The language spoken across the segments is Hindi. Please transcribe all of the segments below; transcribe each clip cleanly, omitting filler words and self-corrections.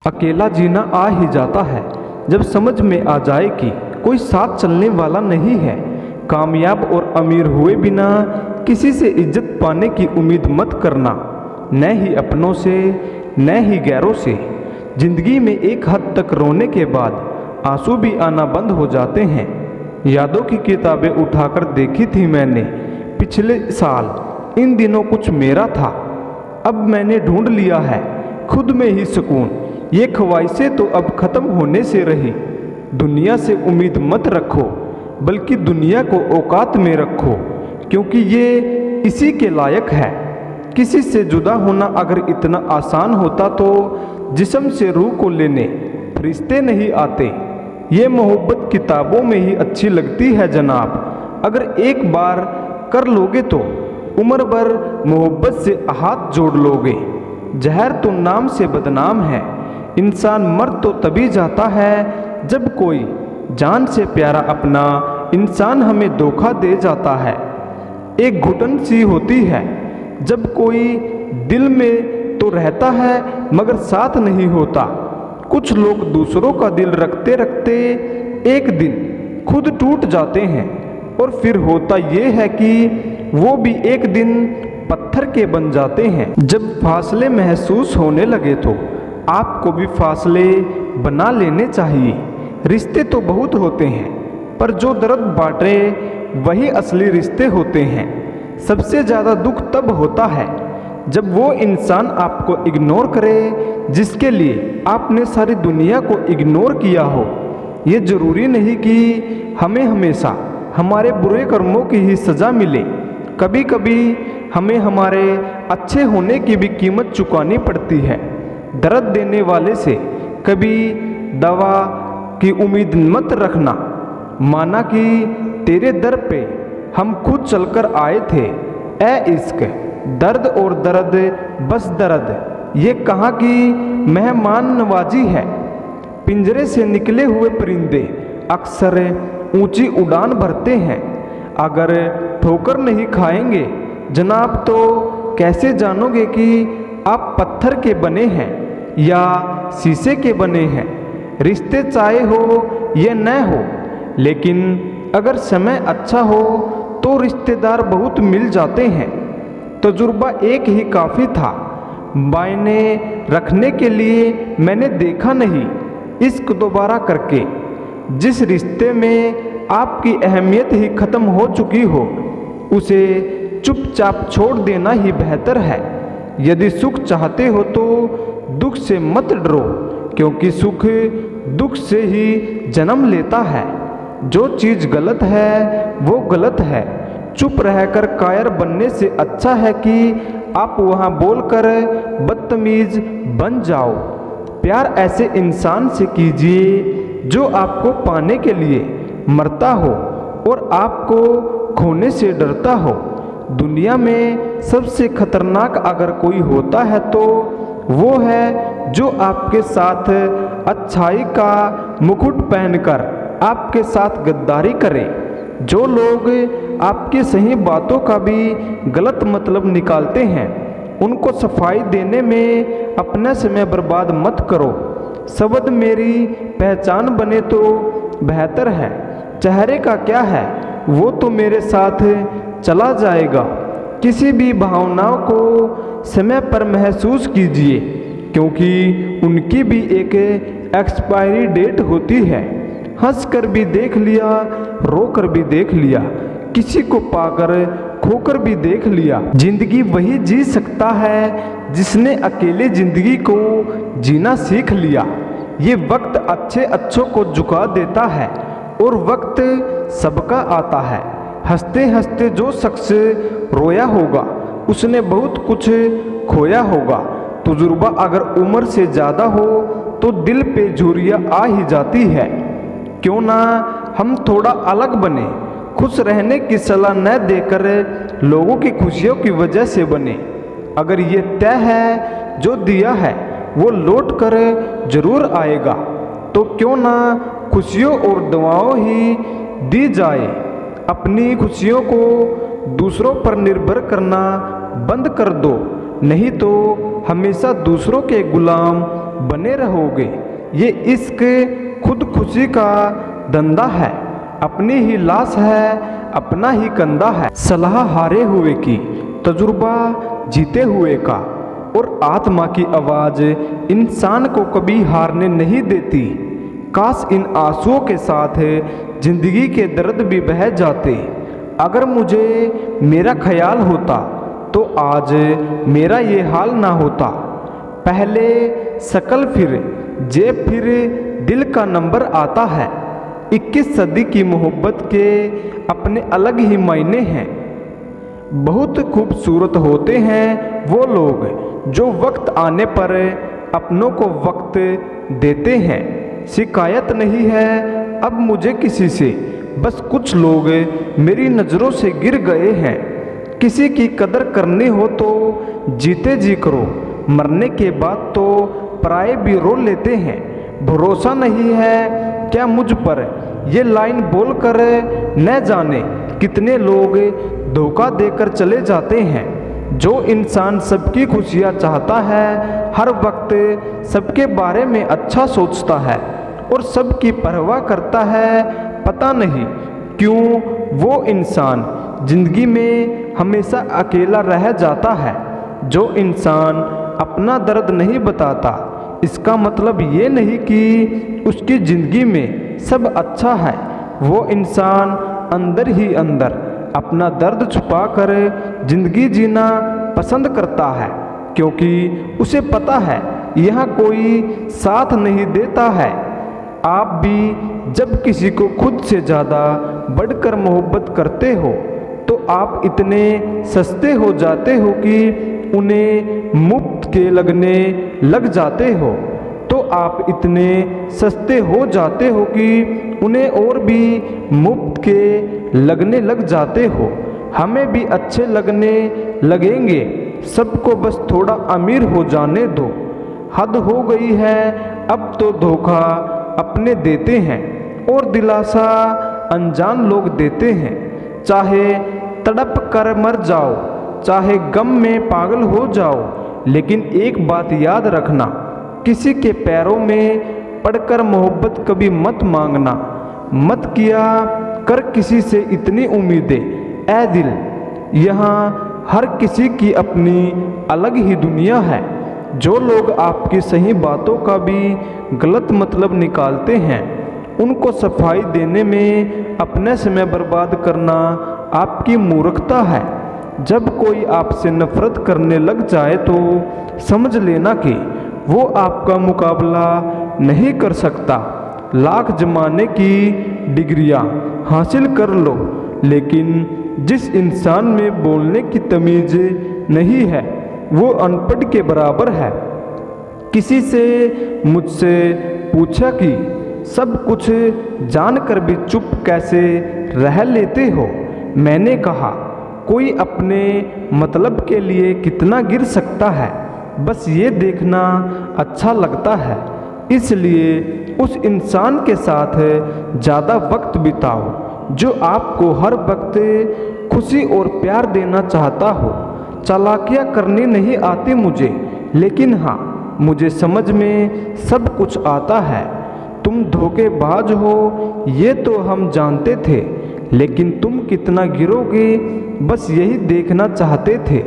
अकेला जीना आ ही जाता है जब समझ में आ जाए कि कोई साथ चलने वाला नहीं है। कामयाब और अमीर हुए बिना किसी से इज्जत पाने की उम्मीद मत करना, न ही अपनों से न ही गैरों से। जिंदगी में एक हद तक रोने के बाद आंसू भी आना बंद हो जाते हैं। यादों की किताबें उठाकर देखी थी मैंने पिछले साल, इन दिनों कुछ मेरा था। अब मैंने ढूंढ लिया है खुद में ही सुकून। ये ख्वाहिशें तो अब खत्म होने से रही। दुनिया से उम्मीद मत रखो, बल्कि दुनिया को औकात में रखो, क्योंकि ये इसी के लायक है। किसी से जुदा होना अगर इतना आसान होता तो जिस्म से रूह को लेने फरिश्ते नहीं आते। ये मोहब्बत किताबों में ही अच्छी लगती है जनाब। अगर एक बार कर लोगे तो उम्र भर मोहब्बत से हाथ जोड़ लोगे। जहर तो नाम से बदनाम है। इंसान मर तो तभी जाता है जब कोई जान से प्यारा अपना इंसान हमें धोखा दे जाता है। एक घुटन सी होती है जब कोई दिल में तो रहता है मगर साथ नहीं होता। कुछ लोग दूसरों का दिल रखते रखते एक दिन खुद टूट जाते हैं, और फिर होता ये है कि वो भी एक दिन पत्थर के बन जाते हैं। जब फासले महसूस होने लगे तो आपको भी फासले बना लेने चाहिए। रिश्ते तो बहुत होते हैं, पर जो दर्द बांटे वही असली रिश्ते होते हैं। सबसे ज़्यादा दुख तब होता है जब वो इंसान आपको इग्नोर करे जिसके लिए आपने सारी दुनिया को इग्नोर किया हो। ये ज़रूरी नहीं कि हमें हमेशा हमारे बुरे कर्मों की ही सज़ा मिले। कभी कभी हमें हमारे अच्छे होने की भी कीमत चुकानी पड़ती है। दर्द देने वाले से कभी दवा की उम्मीद मत रखना। माना कि तेरे दर पे हम खुद चलकर आए थे। ए इश्क, दर्द और दर्द बस दर्द, ये कहाँ की मेहमान नवाजी है। पिंजरे से निकले हुए परिंदे अक्सर ऊंची उड़ान भरते हैं। अगर ठोकर नहीं खाएंगे जनाब तो कैसे जानोगे कि आप पत्थर के बने हैं या शीशे के बने हैं। रिश्ते चाहे हो या न हो, लेकिन अगर समय अच्छा हो तो रिश्तेदार बहुत मिल जाते हैं। तजुर्बा एक ही काफ़ी था। मायने रखने के लिए मैंने देखा नहीं इश्क दोबारा करके। जिस रिश्ते में आपकी अहमियत ही खत्म हो चुकी हो उसे चुपचाप छोड़ देना ही बेहतर है। यदि सुख चाहते हो तो दुख से मत डरो, क्योंकि सुख दुख से ही जन्म लेता है। जो चीज़ गलत है वो गलत है। चुप रहकर कायर बनने से अच्छा है कि आप वहाँ बोलकर बदतमीज बन जाओ। प्यार ऐसे इंसान से कीजिए जो आपको पाने के लिए मरता हो और आपको खोने से डरता हो। दुनिया में सबसे खतरनाक अगर कोई होता है तो वो है जो आपके साथ अच्छाई का मुकुट पहनकर आपके साथ गद्दारी करे। जो लोग आपकी सही बातों का भी गलत मतलब निकालते हैं उनको सफाई देने में अपना समय बर्बाद मत करो। शब्द मेरी पहचान बने तो बेहतर है। चेहरे का क्या है, वो तो मेरे साथ चला जाएगा। किसी भी भावनाओं को समय पर महसूस कीजिए, क्योंकि उनकी भी एक एक्सपायरी डेट होती है। हंस कर भी देख लिया, रो कर भी देख लिया, किसी को पाकर खोकर भी देख लिया। जिंदगी वही जी सकता है जिसने अकेले जिंदगी को जीना सीख लिया। ये वक्त अच्छे अच्छों को झुका देता है और वक्त सबका आता है। हंसते हंसते जो शख्स रोया होगा उसने बहुत कुछ खोया होगा। तजुर्बा अगर उम्र से ज़्यादा हो तो दिल पे झुर्रियाँ आ ही जाती है। क्यों ना हम थोड़ा अलग बने, खुश रहने की सलाह न देकर लोगों की खुशियों की वजह से बने। अगर ये तय है जो दिया है वो लौट कर जरूर आएगा, तो क्यों ना खुशियों और दुआओं ही दी जाए। अपनी खुशियों को दूसरों पर निर्भर करना बंद कर दो, नहीं तो हमेशा दूसरों के गुलाम बने रहोगे। ये इश्क खुदकुशी का धंधा है, अपनी ही लाश है, अपना ही कंधा है। सलाह हारे हुए की, तजुर्बा जीते हुए का, और आत्मा की आवाज़ इंसान को कभी हारने नहीं देती। काश इन आंसुओं के साथ जिंदगी के दर्द भी बह जाते। अगर मुझे मेरा ख्याल होता तो आज मेरा ये हाल ना होता। पहले शकल फिर जेब फिर दिल का नंबर आता है। 21 सदी की मोहब्बत के अपने अलग ही मायने हैं। बहुत खूबसूरत होते हैं वो लोग जो वक्त आने पर अपनों को वक्त देते हैं। शिकायत नहीं है अब मुझे किसी से, बस कुछ लोग मेरी नज़रों से गिर गए हैं। किसी की कदर करनी हो तो जीते जी करो, मरने के बाद तो पराए भी रो लेते हैं। भरोसा नहीं है क्या मुझ पर, ये लाइन बोलकर न जाने कितने लोग धोखा देकर चले जाते हैं। जो इंसान सबकी खुशियाँ चाहता है, हर वक्त सबके बारे में अच्छा सोचता है और सबकी परवाह करता है, पता नहीं क्यों वो इंसान जिंदगी में हमेशा अकेला रह जाता है। जो इंसान अपना दर्द नहीं बताता, इसका मतलब ये नहीं कि उसकी ज़िंदगी में सब अच्छा है। वो इंसान अंदर ही अंदर अपना दर्द छुपाकर ज़िंदगी जीना पसंद करता है, क्योंकि उसे पता है यहाँ कोई साथ नहीं देता है। आप भी जब किसी को खुद से ज़्यादा बढ़कर मोहब्बत करते हो तो आप इतने सस्ते हो जाते हो कि उन्हें मुफ्त के लगने लग जाते हो। तो आप इतने सस्ते हो जाते हो कि उन्हें और भी मुफ्त के लगने लग जाते हो। हमें भी अच्छे लगने लगेंगे, सबको बस थोड़ा अमीर हो जाने दो। हद हो गई है अब तो धोखा अपने देते हैं और दिलासा अनजान लोग देते हैं। चाहे तड़प कर मर जाओ, चाहे गम में पागल हो जाओ, लेकिन एक बात याद रखना, किसी के पैरों में पड़कर मोहब्बत कभी मत मांगना। मत किया कर किसी से इतनी उम्मीदें ऐ दिल, यहाँ हर किसी की अपनी अलग ही दुनिया है। जो लोग आपकी सही बातों का भी गलत मतलब निकालते हैं, उनको सफाई देने में अपने समय बर्बाद करना आपकी मूर्खता है। जब कोई आपसे नफरत करने लग जाए तो समझ लेना कि वो आपका मुकाबला नहीं कर सकता। लाख जमाने की डिग्रियां हासिल कर लो, लेकिन जिस इंसान में बोलने की तमीज़ नहीं है वो अनपढ़ के बराबर है। किसी से मुझसे पूछा कि सब कुछ जानकर भी चुप कैसे रह लेते हो। मैंने कहा कोई अपने मतलब के लिए कितना गिर सकता है, बस ये देखना अच्छा लगता है। इसलिए उस इंसान के साथ ज़्यादा वक्त बिताओ जो आपको हर वक्त खुशी और प्यार देना चाहता हो। चालाकियाँ करनी नहीं आती मुझे, लेकिन हाँ मुझे समझ में सब कुछ आता है। तुम धोखेबाज हो ये तो हम जानते थे, लेकिन तुम कितना गिरोगे बस यही देखना चाहते थे।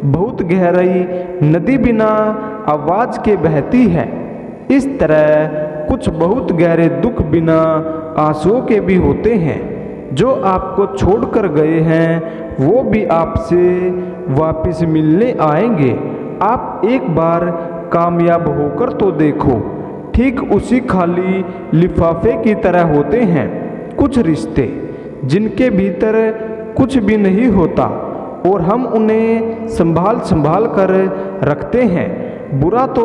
बहुत गहराई नदी बिना आवाज़ के बहती है, इस तरह कुछ बहुत गहरे दुख बिना आंसुओं के भी होते हैं। जो आपको छोड़कर गए हैं वो भी आपसे वापस मिलने आएंगे। आप एक बार कामयाब होकर तो देखो, ठीक उसी खाली लिफाफे की तरह होते हैं कुछ रिश्ते जिनके भीतर कुछ भी नहीं होता और हम उन्हें संभाल संभाल कर रखते हैं। बुरा तो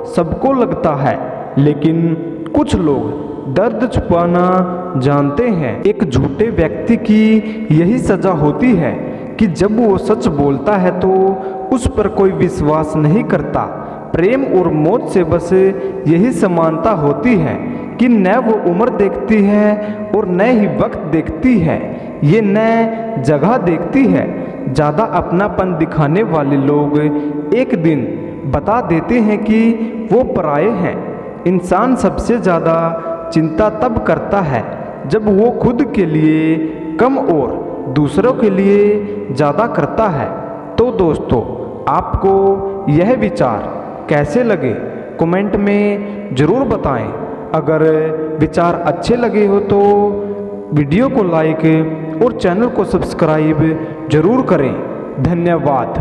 सबको लगता है, लेकिन कुछ लोग दर्द छुपाना जानते हैं। एक झूठे व्यक्ति की यही सजा होती है कि जब वो सच बोलता है तो उस पर कोई विश्वास नहीं करता। प्रेम और मौत से बस यही समानता होती है कि न वो उम्र देखती है और न ही वक्त देखती है, ये न जगह देखती है। ज़्यादा अपनापन दिखाने वाले लोग एक दिन बता देते हैं कि वो पराये हैं। इंसान सबसे ज़्यादा चिंता तब करता है जब वो खुद के लिए कम और दूसरों के लिए ज़्यादा करता है। तो दोस्तों, आपको यह विचार कैसे लगे कमेंट में ज़रूर बताएं। अगर विचार अच्छे लगे हो तो वीडियो को लाइक और चैनल को सब्सक्राइब ज़रूर करें। धन्यवाद।